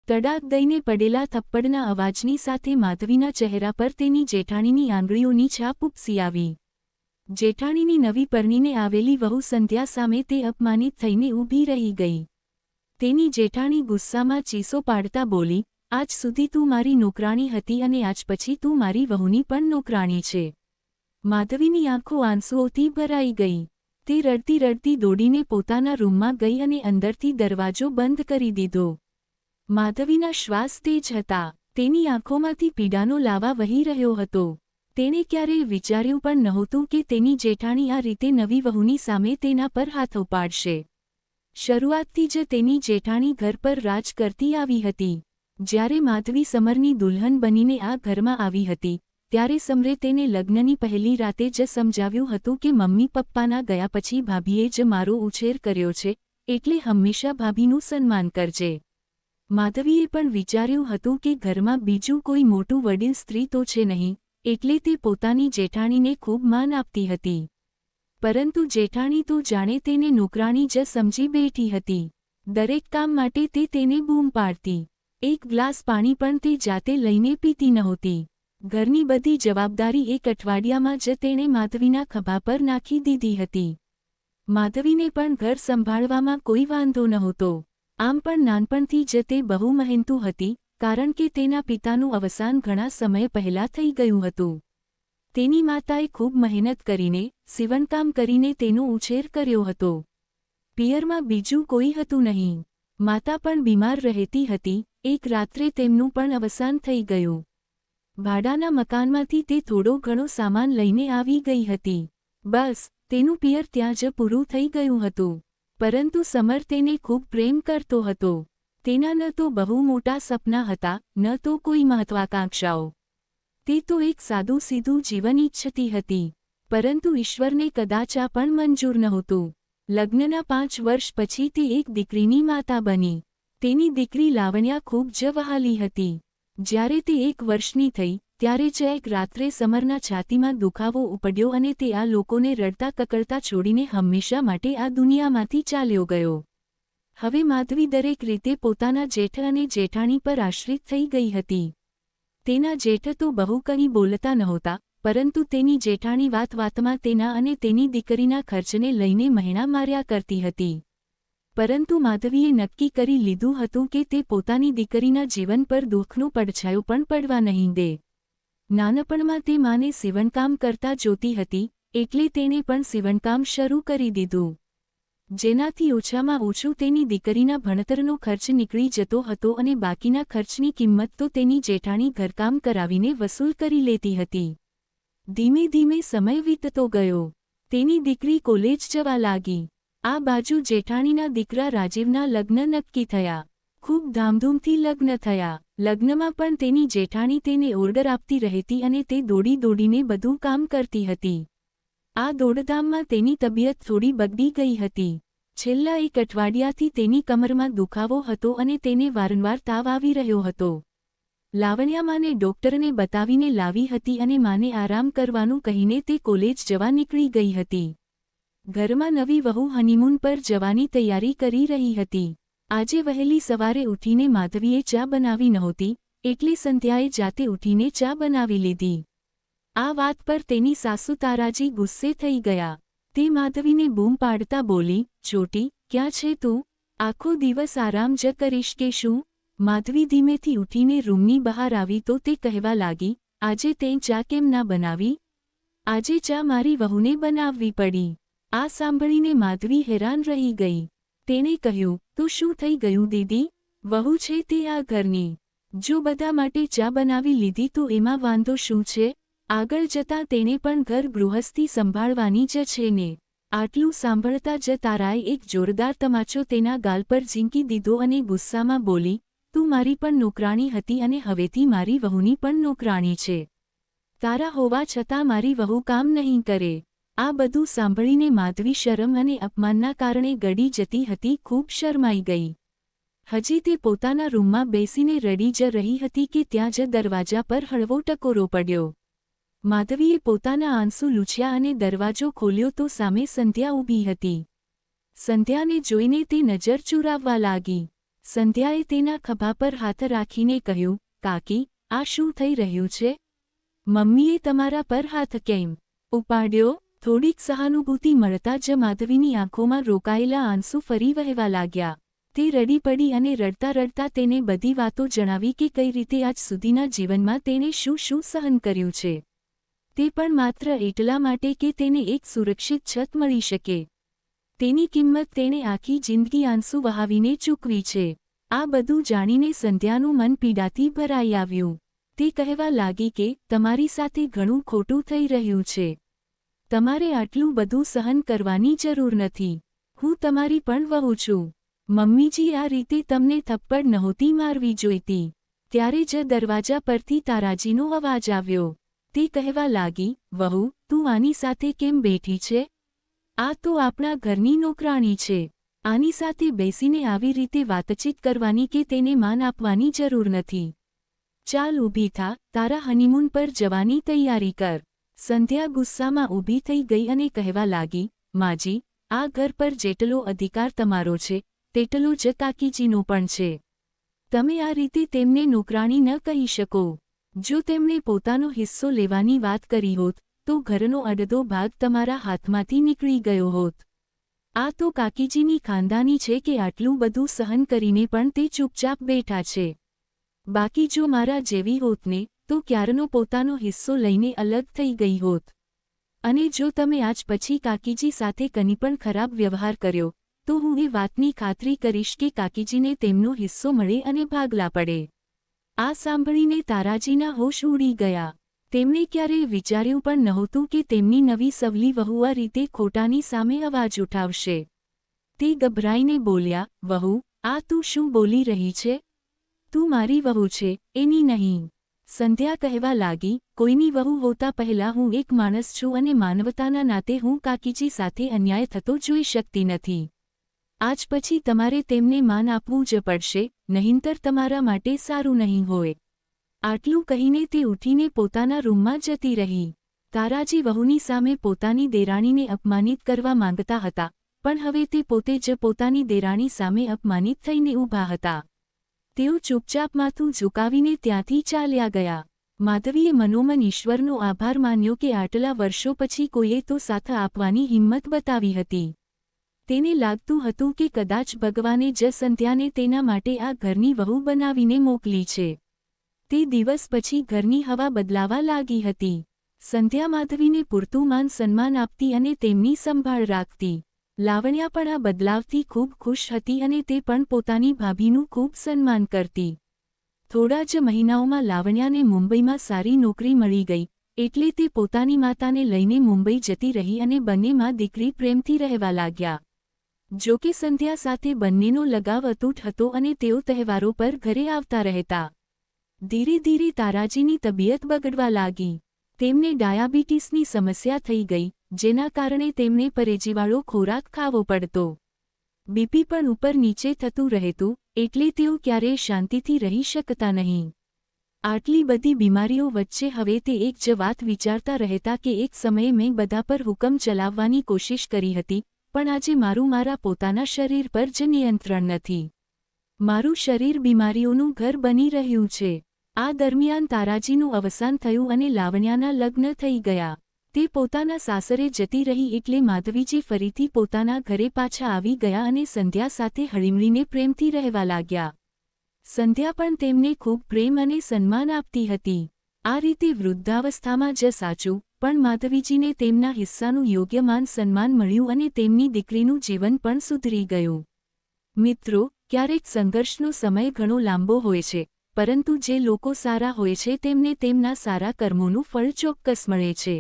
તડાક દઈને પડેલા થપ્પડના અવાજની સાથે માધવીના ચહેરા પર તેની જેઠાણીની આંગળીઓની છાપ ઉપસી આવી. જેઠાણીની નવી પરણીને આવેલી વહુ સંધ્યા સામે તે અપમાનિત થઈને ઊભી રહી ગઈ. તેની જેઠાણી ગુસ્સામાં ચીસો પાડતા બોલી, આજ સુધી તું મારી નોકરાણી હતી અને આજ પછી તું મારી વહુની પણ નોકરાણી છે. માધવીની આંખો આંસુઓથી ભરાઈ ગઈ. તે રડતી રડતી દોડીને પોતાના રૂમમાં ગઈ અને અંદરથી દરવાજો બંધ કરી દીધો. માધવીના શ્વાસ તેજ હતા. તેની આંખોમાંથી પીડાનો લાવા વહી રહ્યો હતો. તેણે ક્યારેય વિચાર્યું પણ નહોતું કે તેની જેઠાણી આ રીતે નવી વહુની સામે તેના પર હાથ ઉપાડશે. શરૂઆતથી જ તેની જેઠાણી ઘર પર રાજ કરતી આવી હતી. જ્યારે માધવી સમરની દુલ્હન બનીને આ ઘરમાં આવી હતી, ત્યારે સમરે તેને લગ્નની પહેલી રાતે જ સમજાવ્યું હતું કે મમ્મી પપ્પાના ગયા પછી ભાભીએ જ મારો ઉછેર કર્યો છે, એટલે હંમેશા ભાભીનું સન્માન કરજે. માધવીએ પણ વિચાર્યું હતું કે ઘરમાં બીજું કોઈ મોટું વડીલ સ્ત્રી તો છે નહીં, એટલે તે પોતાની જેઠાણીને ખૂબ માન આપતી હતી. પરંતુ જેઠાણી તો જાણે તેને નોકરાણી જ સમજી બેઠી હતી. દરેક કામ માટે તે તેને બૂમ પાડતી. એક ગ્લાસ પાણી પણ તે જાતે લઈને પીતી નહોતી. ઘરની બધી જવાબદારી એક અઠવાડિયામાં જ તેણે માધવીના ખભા પર નાખી દીધી હતી. માધવીને પણ ઘર સંભાળવામાં કોઈ વાંધો નહોતો. આમ પણ નાનપણથી જ તે બહુ મહેનતુ હતી, કારણ કે તેના પિતાનું અવસાન ઘણા સમય પહેલાં થઈ ગયું હતું. તેની માતાએ ખૂબ મહેનત કરીને, સીવણકામ કરીને તેનો ઉછેર કર્યો હતો. પિયરમાં બીજું કોઈ હતું નહીં. માતા પણ બીમાર રહેતી હતી. એક રાત્રે તેમનું પણ અવસાન થઈ ગયું. ભાડાના મકાનમાંથી તે થોડો ઘણો સામાન લઈને આવી ગઈ હતી. બસ, તેનું પિયર ત્યાં જ પૂરું થઈ ગયું હતું. પરંતુ સમર તેને ખૂબ પ્રેમ કરતો હતો. તેના ન તો બહુ મોટા સપના હતા, ન તો કોઈ મહત્વાકાંક્ષાઓ. તે તો એક સાદું સીધું જીવન ઈચ્છતી હતી. પરંતુ ઈશ્વરને કદાચ આ પણ મંજૂર નહોતું. લગ્નના 5 વર્ષ પછી તે એક દીકરીની માતા બની. તેની દીકરી લાવણ્યા ખૂબ જ વહાલી હતી. જ્યારે તે 1 વર્ષની થઈ, ત્યારે જ એક રાત્રે સમરના છાતીમાં દુખાવો ઉપડ્યો અને તે આ લોકોને રડતા કકળતા છોડીને હંમેશા માટે આ દુનિયામાંથી ચાલ્યો ગયો. હવે માધવી દરેક રીતે પોતાના જેઠ અને જેઠાણી પર આશ્રિત થઈ ગઈ હતી. તેના જેઠ તો બહુ કંઈ બોલતા નહોતા, પરંતુ તેની જેઠાણી વાતમાં તેના અને તેની દીકરીના ખર્ચને લઈને મહેણા માર્યા કરતી હતી. પરંતુ માધવીએ નક્કી કરી લીધું હતું કે તે પોતાની દીકરીના જીવન પર દુઃખનું પડછાયું પણ પડવા નહીં દે. નાનપણમાં તે માને સીવણકામ કરતા જોતી હતી, એટલે તેણે પણ સીવણકામ શરૂ કરી દીધું. જેનાથી ઓછામાં ઓછું તેની દીકરીના ભણતરનો ખર્ચ નીકળી જતો હતો અને બાકીના ખર્ચની કિંમત તો તેની જેઠાણી ઘરકામ કરાવીને વસૂલ કરી લેતી હતી. ધીમે ધીમે સમય વીતતો ગયો. તેની દીકરી કોલેજ જવા લાગી. આ બાજુ જેઠાણીના દીકરા રાજીવના લગ્ન નક્કી થયા. ખૂબ ધામધૂમથી લગ્ન થયા. લગ્નમાં પણ તેની જેઠાણી તેને ઓર્ડર આપતી રહેતી અને તે દોડી દોડીને બધું કામ કરતી હતી. આ દોડધામમાં તેની તબિયત થોડી બગડી ગઈ હતી. છેલ્લા 1 અઠવાડિયાથી તેની કમરમાં દુખાવો હતો અને તેને વારંવાર તાવ આવી રહ્યો હતો. લાવણ્યા માને ડોક્ટરને બતાવીને લાવી હતી અને માને આરામ કરવાનું કહીને તે કોલેજ જવા નીકળી ગઈ હતી. ઘરમાં નવી વહુ હનીમૂન પર જવાની તૈયારી કરી રહી હતી. આજે વહેલી સવારે ઉઠીને માધવીએ ચા બનાવી નહોતી, એટલે સંધ્યાએ જાતે ઉઠીને ચા બનાવી લીધી. આ વાત પર તેની સાસુ તારાજી ગુસ્સે થઈ ગયા. તે માધવીને બૂમ પાડતા બોલી, છોટી, ક્યાં છે તું? આખો દિવસ આરામ જ કરીશ કે શું? માધવી ધીમેથી ઉઠીને રૂમની બહાર આવી તો તે કહેવા લાગી, આજે તે ચા કેમ ના બનાવી? આજે ચા મારી વહુને બનાવવી પડી. આ સાંભળીને માધવી હેરાન રહી ગઈ. તેણે કહ્યું, તો શું થઈ ગયું દીદી? વહુ છે તે આ ઘરની. જો બધા માટે ચા બનાવી લીધી તો એમાં વાંધો શું છે? આગળ જતાં તેણે પણ ઘર ગૃહસ્થી સંભાળવાની જ છે ને. આટલું સાંભળતા જ તારાએ એક જોરદાર તમાચો તેના ગાલ પર ઝીંકી દીધો અને ગુસ્સામાં બોલી, તું મારી પણ નોકરાણી હતી અને હવેથી મારી વહુની પણ નોકરાણી છે. તારા હોવા છતાં મારી વહુ કામ નહીં કરે. આ બધું સાંભળીને માધવી શરમ અને અપમાનના કારણે ગળી જતી હતી. ખૂબ શરમાઈ ગઈ. હજી તે પોતાના રૂમમાં બેસીને રડી જ રહી હતી કે ત્યાં જ દરવાજા પર હળવો ટકોરો પડ્યો. માધવીએ પોતાના આંસુ લૂછ્યા અને દરવાજો ખોલ્યો તો સામે સંધ્યા ઊભી હતી. સંધ્યાને જોઈને તે નજર ચુરાવવા લાગી. સંધ્યાએ તેના ખભા પર હાથ રાખીને કહ્યું, કાકી, આ શું થઈ રહ્યું છે? મમ્મીએ તમારા પર હાથ કેમ ઉપાડ્યો? થોડીક સહાનુભૂતિ મળતા જ માધવીની આંખોમાં રોકાયેલા આંસુ ફરી વહેવા લાગ્યા. તે રડી પડી અને રડતા રડતા તેને બધી વાતો જણાવી કે કઈ રીતે આજ સુધીના જીવનમાં તેણે શું શું સહન કર્યું છે. તે પણ માત્ર એટલા માટે કે તેને એક સુરક્ષિત છત મળી શકે. તેની કિંમત તેણે આખી જિંદગી આંસુ વહાવીને ચૂકવી છે. આ બધું જાણીને સંધ્યાનું મન પીડાથી ભરાઈ આવ્યું. તે કહેવા લાગી કે તમારી સાથે ઘણું ખોટું થઈ રહ્યું છે. તમારે આટલું બધું સહન કરવાની જરૂર નથી. હું તમારી પણ વહુ છું. મમ્મીજી આ રીતે તમને થપ્પડ નહોતી મારવી જોઈતી. ત્યારે જ દરવાજા પરથી તારાજીનો અવાજ આવ્યો. તે કહેવા લાગી, વહુ, તું આની સાથે કેમ બેઠી છે? આ તો આપણા ઘરની નોકરાણી છે. આની સાથે બેસીને આવી રીતે વાતચીત કરવાની કે તેને માન આપવાની જરૂર નથી. ચાલ ઊભી થા, તારા હનીમૂન પર જવાની તૈયારી કર. સંધ્યા ગુસ્સામાં ઊભી થઈ ગઈ અને કહેવા લાગી, માજી, આ ઘર પર જેટલો અધિકાર તમારો છે, તેટલો જ કાકીજીનો પણ છે. તમે આ રીતે તેમને નોકરાણી ન કહી શકો. જો તેમણે પોતાનો હિસ્સો લેવાની વાત કરી હોત, તો ઘરનો અડધો ભાગ તમારા હાથમાંથી નીકળી ગયો હોત. આ તો કાકીજીની ખાનદાની છે કે આટલું બધું સહન કરીને પણ તે ચૂપચાપ બેઠા છે. બાકી જો મારા જેવી હોતને, તો ક્યારનો પોતાનો હિસ્સો લઈને અલગ થઈ ગઈ હોત. અને જો તમે આજ પછી કાકીજી સાથે કંઈ પણ ખરાબ વ્યવહાર કર્યો, તો હું એ વાતની ખાતરી કરીશ કે કાકીજીને તેમનો હિસ્સો મળે અને ભાગલા પડે. આ સાંભળીને તારાજીના હોશ ઉડી ગયા. તેમણે ક્યારેય વિચાર્યું પણ નહોતું કે તેમની નવી સવલી વહુ આ રીતે ખોટાની સામે અવાજ ઉઠાવશે. તે ગભરાઈને બોલ્યા, વહુ, આ તું શું બોલી રહી છે? તું મારી વહુ છે, એની નહીં. સંધ્યા કહેવા લાગી, કોઈની વહુ હોતા પહેલાં હું એક માણસ છું અને માનવતાના નાતે હું કાકીજી સાથે અન્યાય થતો જોઈ શકતી નથી. આજ પછી તમારે તેમને માન આપવું જ પડશે, નહીંતર તમારા માટે સારું નહીં હોય. આટલું કહીને તે ઉઠીને પોતાના રૂમમાં જતી રહી. તારાજી વહુની સામે પોતાની દેરાણીને અપમાનિત કરવા માંગતા હતા, પણ હવે તે પોતે જ પોતાની દેરાણી સામે અપમાનિત થઈને ઊભા હતા. તેઓ ચૂપચાપ માથું ઝુકાવીને ત્યાંથી ચાલ્યા ગયા. માધવીએ મનોમન ઈશ્વરનો આભાર માન્યો કે આટલા વર્ષો પછી કોઈએ તો સાથ આપવાની હિંમત બતાવી હતી. તેને લાગતું હતું કે કદાચ ભગવાને જ સંધ્યાને તેના માટે આ ઘરની વહુ બનાવીને મોકલી છે. તે દિવસ પછી ઘરની હવા બદલાવા લાગી હતી. સંધ્યા માધવીને પૂરતું માન સન્માન આપતી અને તેમની સંભાળ રાખતી. લાવણ્યા પણ આ બદલાવથી ખૂબ ખુશ હતી અને તે પણ પોતાની ભાભીનું ખૂબ સન્માન કરતી. થોડા જ મહિનાઓમાં લાવણ્યાને મુંબઈમાં સારી નોકરી મળી ગઈ, એટલે તે પોતાની માતાને લઈને મુંબઈ જતી રહી અને બંને માં દીકરી પ્રેમથી રહેવા લાગ્યા. જો કે સંધ્યા સાથે બંનેનો લગાવ અતૂટ હતો અને તેઓ તહેવારો પર ઘરે આવતા રહેતા. ધીરે ધીરે તારાજીની તબિયત બગડવા લાગી. તેમને ડાયાબિટીસની સમસ્યા થઈ ગઈ, જેના કારણે તેમને પરેજીવાળો ખોરાક ખાવો પડતો. બીપી પણ ઉપર નીચે થતું રહેતું, એટલે તેઓ ક્યારેય શાંતિથી રહી શકતા નહીં. આટલી બધી બીમારીઓ વચ્ચે હવે તે એક જ વાત વિચારતા રહેતા કે એક સમયે મેં બધા પર હુકમ ચલાવવાની કોશિશ કરી હતી, પણ આજે મારું મારા પોતાના શરીર પર જ નિયંત્રણ નથી. મારું શરીર બીમારીઓનું ઘર બની રહ્યું છે. આ દરમિયાન તારાજીનું અવસાન થયું અને લાવણ્યાના લગ્ન થઈ ગયા. તે પોતાના સાસરે જતી રહી એટલે માધવીજી ફરીથી પોતાના ઘરે પાછા આવી ગયા અને સંધ્યા સાથે હળીમળીને પ્રેમથી રહેવા લાગ્યા. સંધ્યા પણ તેમને ખૂબ પ્રેમ અને સન્માન આપતી હતી. આ રીતે વૃદ્ધાવસ્થામાં જ સાચું, પણ માધવીજીને તેમના હિસ્સાનું યોગ્ય માન સન્માન મળ્યું અને તેમની દીકરીનું જીવન પણ સુધરી ગયું. મિત્રો, ક્યારેક સંઘર્ષનો સમય ઘણો લાંબો હોય છે, પરંતુ જે લોકો સારા હોય છે તેમને તેમના સારા કર્મોનું ફળ ચોક્કસ મળે છે.